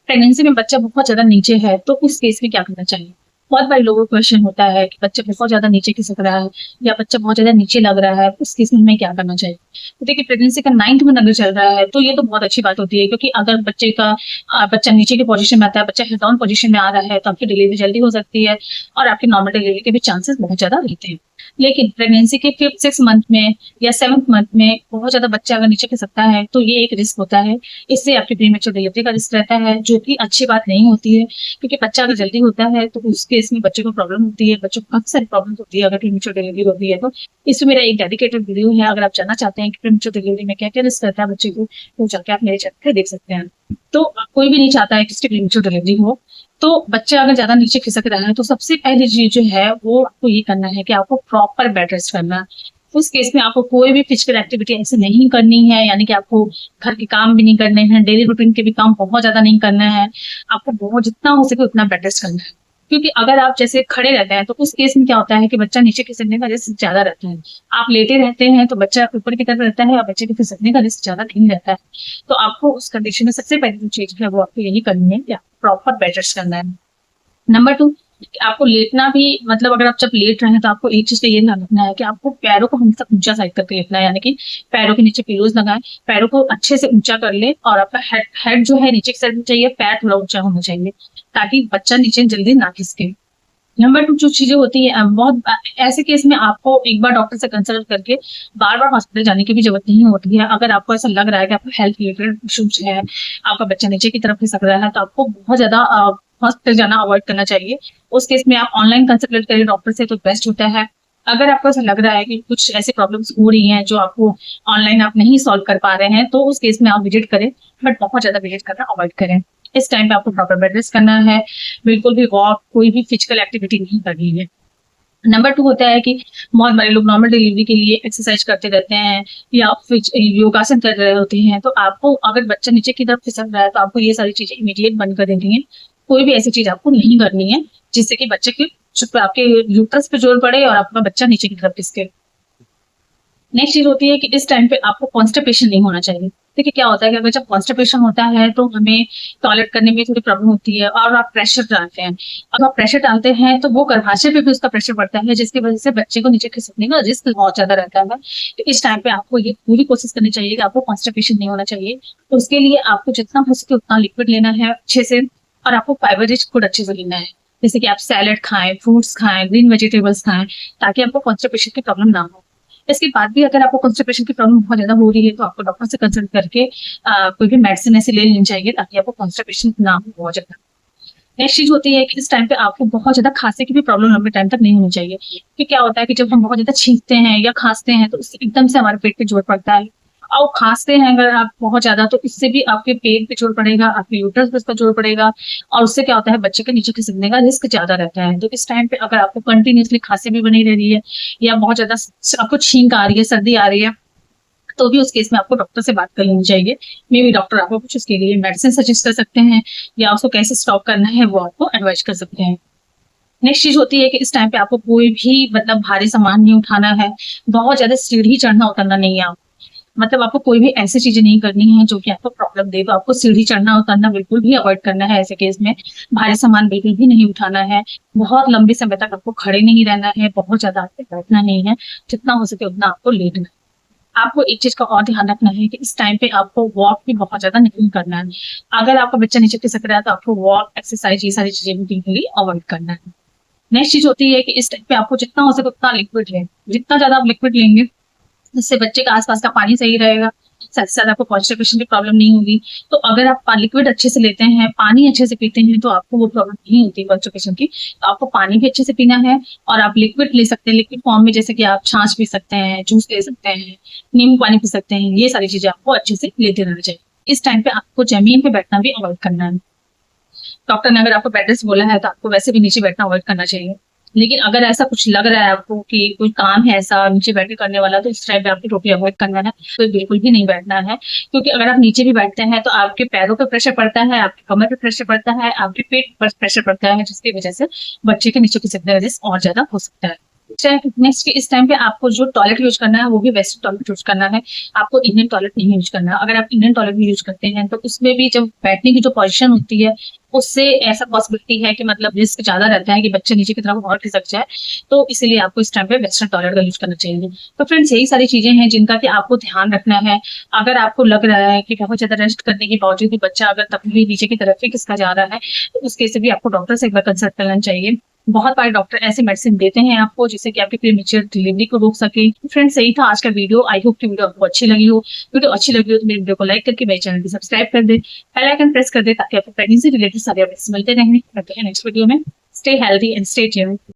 Pregnancy में बच्चा बहुत ज्यादा नीचे है तो उस केस में क्या करना चाहिए। बहुत बार लोगों को क्वेश्चन होता है कि बच्चा बहुत ज्यादा नीचे खिसक रहा है या बच्चा बहुत ज्यादा नीचे लग रहा है, उस केस में हमें क्या करना चाहिए। तो देखिए, प्रेगनेंसी का 9th मंथ अगर चल रहा है तो ये तो बहुत अच्छी बात होती है, क्योंकि अगर बच्चा नीचे की पोजीशन में आता है, बच्चा हेड डाउन पोजीशन में आ रहा है, तो आपकी डिलीवरी जल्दी हो सकती है और आपकी नॉर्मल डिलीवरी के भी चांसेस बहुत ज्यादा रहते हैं। लेकिन प्रेगनेंसी के 5th-6th मंथ में या 7th मंथ में बहुत ज्यादा बच्चा अगर नीचे खिसकता है तो ये एक रिस्क होता है। इससे आपकी प्रीमेच्योर डिलीवरी का रिस्क रहता है, जो कि अच्छी बात नहीं होती है, क्योंकि बच्चा अगर जल्दी होता है तो उस केस में बच्चे को प्रॉब्लम होती है, बच्चों को काफी सारी प्रॉब्लम होती है अगर प्रीमेच्योर डिलीवरी होती है तो। इसमें मेरा एक डेडिकेटेड वीडियो है, अगर आप जानना चाहते हैं कि प्रीमेच्योर डिलीवरी में क्या क्या रिस्क रहता है बच्चे को, तो जाके आप मेरे चैनल पे देख सकते हैं। तो कोई भी नहीं चाहता है कि उसकी प्रीमेच्योर डिलीवरी हो। तो बच्चा अगर ज्यादा नीचे खिसक रहा है तो सबसे पहली चीज जो है वो आपको ये करना है कि आपको प्रॉपर बेड रेस्ट करना है। उस केस में आपको कोई भी फिजिकल एक्टिविटी ऐसे नहीं करनी है, यानी कि आपको घर के काम भी नहीं करने हैं, डेली रूटीन के भी काम बहुत ज्यादा नहीं करना है। आपको बहुत जितना हो सके उतना बेड रेस्ट करना है, क्योंकि अगर आप जैसे खड़े रहते हैं तो उस केस में क्या होता है कि बच्चा नीचे खिसकने का रिस्क ज्यादा रहता है। आप लेटे रहते हैं तो बच्चा ऊपर की तरफ रहता है और बच्चे के खिसकने का रिस्क ज्यादा नहीं रहता है। तो आपको उस कंडीशन में सबसे पहली जो चीज है वो आपको यही करनी है कि प्रॉपर बेड रेस्ट करना है। नंबर 2, आपको लेटना भी, मतलब अगर आप जब लेट रहे हैं तो आपको एक चीज का ये ध्यान रखना है कि आपको पैरों को हमेशा ऊंचा साइड करके लेटना है, यानी कि पैरों के नीचे पिलोज लगाएं, पैरों को अच्छे से ऊंचा कर ले और आपका हेड जो है नीचे की साइड में चाहिए, पैर थोड़ा ऊंचा होना चाहिए ताकि बच्चा नीचे जल्दी ना खिसके। नंबर 2 जो चीजें होती है, बहुत ऐसे केस में आपको एक बार डॉक्टर से कंसल्ट करके बार बार हॉस्पिटल जाने की भी जरूरत नहीं होती है। अगर आपको ऐसा लग रहा है कि आपको हेल्थ रिलेटेड इश्यूज है, आपका बच्चा नीचे की तरफ खिसक रहा है, तो आपको बहुत ज्यादा हॉस्पिटल जाना अवॉइड करना चाहिए। उस केस में आप ऑनलाइन कंसल्ट करें डॉक्टर से तो बेस्ट होता है। अगर आपको ऐसा लग रहा है कि कुछ ऐसी प्रॉब्लम्स हो रही हैं जो आपको ऑनलाइन आप नहीं सॉल्व कर पा रहे हैं, तो उस केस में आप विजिट करें, बट बहुत ज्यादा विजिट करना अवॉइड करें। इस टाइम पे आपको प्रॉपर बेड रेस्ट करना है, बिल्कुल भी वॉक, कोई भी फिजिकल एक्टिविटी नहीं करनी है। नंबर 2 होता है कि बहुत बड़े लोग नॉर्मल डिलीवरी के लिए एक्सरसाइज करते रहते हैं या योगासन कर रहे होते हैं, तो आपको अगर बच्चा नीचे की तरफ फिसल रहा है तो आपको ये सारी चीजें इमीडिएट बंद कर देनी है। कोई भी ऐसी चीज आपको नहीं करनी है जिससे कि बच्चे के आपके यूट्रस पे जोर पड़े और आपका बच्चा नीचे की तरफ खिसके। नेक्स्ट चीज होती है कि इस टाइम पे आपको कॉन्स्टिपेशन नहीं होना चाहिए। देखिए, क्या होता है कि अगर जब कॉन्स्टिपेशन होता है तो हमें टॉयलेट करने में थोड़ी प्रॉब्लम होती है और आप प्रेशर डालते हैं। अब आप प्रेशर डालते हैं तो वो गर्भाशय पे भी उसका प्रेशर पड़ता है, जिसकी वजह से बच्चे को नीचे खिसकने का रिस्क बहुत ज्यादा रहता है। तो इस टाइम पे आपको ये पूरी कोशिश करनी चाहिए कि आपको कॉन्स्टिपेशन नहीं होना चाहिए। तो उसके लिए आपको जितना हो सके उतना लिक्विड लेना है अच्छे से, और आपको फाइबर रिच फूड अच्छे से लेना है, जैसे कि आप सैलेड खाएं, फ्रूट्स खाएं, ग्रीन वेजिटेबल्स खाएं, ताकि आपको कॉन्स्टिपेशन की प्रॉब्लम ना हो। इसके बाद भी अगर आपको कॉन्स्टिपेशन की प्रॉब्लम बहुत ज्यादा हो रही है तो आपको डॉक्टर से कंसल्ट करके कोई भी मेडिसिन ऐसी ले लेनी चाहिए ताकि आपको कॉन्स्टिपेशन ना हो बहुत ज्यादा। नेक्स्ट चीज होती है कि इस टाइम पे आपको बहुत ज्यादा खांसी की भी प्रॉब्लम लंबे टाइम तक नहीं होनी चाहिए, क्योंकि क्या होता है कि जब हम बहुत ज्यादा छींकते हैं या खांसते हैं तो उससे एकदम से हमारे पेट पे जोर पड़ता है, और खांसते हैं अगर आप बहुत ज्यादा तो इससे भी आपके पेट पे जोर पड़ेगा, आपके यूट्रस पे इसका जोर पड़ेगा, और उससे क्या होता है बच्चे के नीचे खिसकने का रिस्क ज्यादा रहता है। तो इस टाइम पे अगर आपको कंटिन्यूसली खांसी भी बनी रह रही है या बहुत ज्यादा आपको छींक आ रही है, सर्दी आ रही है, तो भी उस केस में आपको डॉक्टर से बात कर लेनी चाहिए। मे बी डॉक्टर आपको कुछ उसके लिए मेडिसिन सजेस्ट कर सकते हैं या उसको कैसे स्टॉप करना है वो आपको एडवाइस कर सकते हैं। नेक्स्ट चीज होती है कि इस टाइम पे आपको कोई भी मतलब भारी सामान नहीं उठाना है, बहुत ज्यादा सीढ़ी चढ़ना उतरना नहीं है। मतलब आपको कोई भी ऐसी चीजें नहीं करनी है जो कि आपको प्रॉब्लम दे, तो आपको सीढ़ी चढ़ना उतरना बिल्कुल भी अवॉइड करना है। ऐसे केस में भारी सामान बिल्कुल भी नहीं उठाना है, बहुत लंबे समय तक आपको खड़े नहीं रहना है, बहुत ज्यादा आपको बैठना नहीं है, जितना हो सके उतना आपको लेटना है। आपको एक चीज का और ध्यान रखना है कि इस टाइम पे आपको वॉक भी बहुत ज्यादा नहीं करना है। अगर आपका बच्चा नीचे खिसक रहा है तो आपको वॉक, एक्सरसाइज, ये सारी चीजें बिल्कुल अवॉइड करना है। नेक्स्ट चीज होती है कि इस टाइम पे आपको जितना हो सके उतना लिक्विड लें, जितना ज्यादा आप लिक्विड लेंगे जिससे बच्चे के आसपास का पानी सही रहेगा, साथ ही साथ आपको कॉन्स्टिपेशन की प्रॉब्लम नहीं होगी। तो अगर आप लिक्विड अच्छे से लेते हैं, पानी अच्छे से पीते हैं, तो आपको वो प्रॉब्लम नहीं होती कॉन्स्टिपेशन की। तो आपको पानी भी अच्छे से पीना है और आप लिक्विड ले सकते हैं लिक्विड फॉर्म में, जैसे कि आप छाछ पी सकते हैं, जूस ले सकते हैं, नींबू पानी पी सकते हैं, ये सारी चीजें आपको अच्छे से लेते रहना चाहिए। इस टाइम पे आपको जमीन पे बैठना भी अवॉइड करना है। डॉक्टर ने अगर आपको बेड रेस्ट बोला है तो आपको वैसे भी नीचे बैठना अवॉइड करना चाहिए। लेकिन अगर ऐसा कुछ लग रहा है आपको कि कोई काम है ऐसा नीचे बैठ के करने वाला, तो इस टाइम पे आपको टोटली अवॉइड करना है, तो बिल्कुल भी नहीं बैठना है। क्योंकि अगर आप नीचे भी बैठते हैं तो आपके पैरों पे प्रेशर पड़ता है, आपके कमर पे प्रेशर पड़ता है, आपके पेट पर प्रेशर पड़ता है, जिसकी वजह से बच्चे के नीचे खिसकने का रिस्क और ज्यादा हो सकता है। नेक्स्ट इस टाइम पे आपको जो टॉयलेट यूज करना है वो भी वेस्टर्न टॉयलेट यूज करना है, आपको इंडियन टॉयलेट नहीं यूज करना है। अगर आप इंडियन टॉयलेट भी यूज करते हैं तो उसमें भी जब बैठने की जो पोजीशन होती है उससे ऐसा पॉसिबिलिटी है कि मतलब रिस्क ज्यादा रहता है कि बच्चे नीचे की तरफ और खिसक जाए, तो इसीलिए आपको इस टाइम पे वेस्टर्न टॉयलेट का यूज करना चाहिए। तो फ्रेंड्स यही सारी चीजें हैं जिनका कि आपको ध्यान रखना है। अगर आपको लग रहा है कि बहुत ज्यादा रेस्ट करने के बावजूद भी बच्चा अगर तब भी नीचे की तरफ ही खिसका जा रहा है, तो उस केस से भी आपको डॉक्टर से एक बार कंसल्ट करना चाहिए। बहुत सारे डॉक्टर ऐसे मेडिसिन देते हैं आपको जिससे कि आपकी प्रीमेच्योर डिलीवरी को रोक सके। फ्रेंड्स यही था आज का वीडियो। आई होप कि वीडियो आपको अच्छी लगी हो। वीडियो अच्छी लगी हो तो मेरे वीडियो को लाइक करके मेरे चैनल को सब्सक्राइब कर दे, बेल आइकन प्रेस कर दे ताकि आपको प्रेगनेंसी रिलेटेड सारे अपडेट्स मिलते रहेंगे। करते हैं नेक्स्ट वीडियो में। Stay healthy and stay tuned.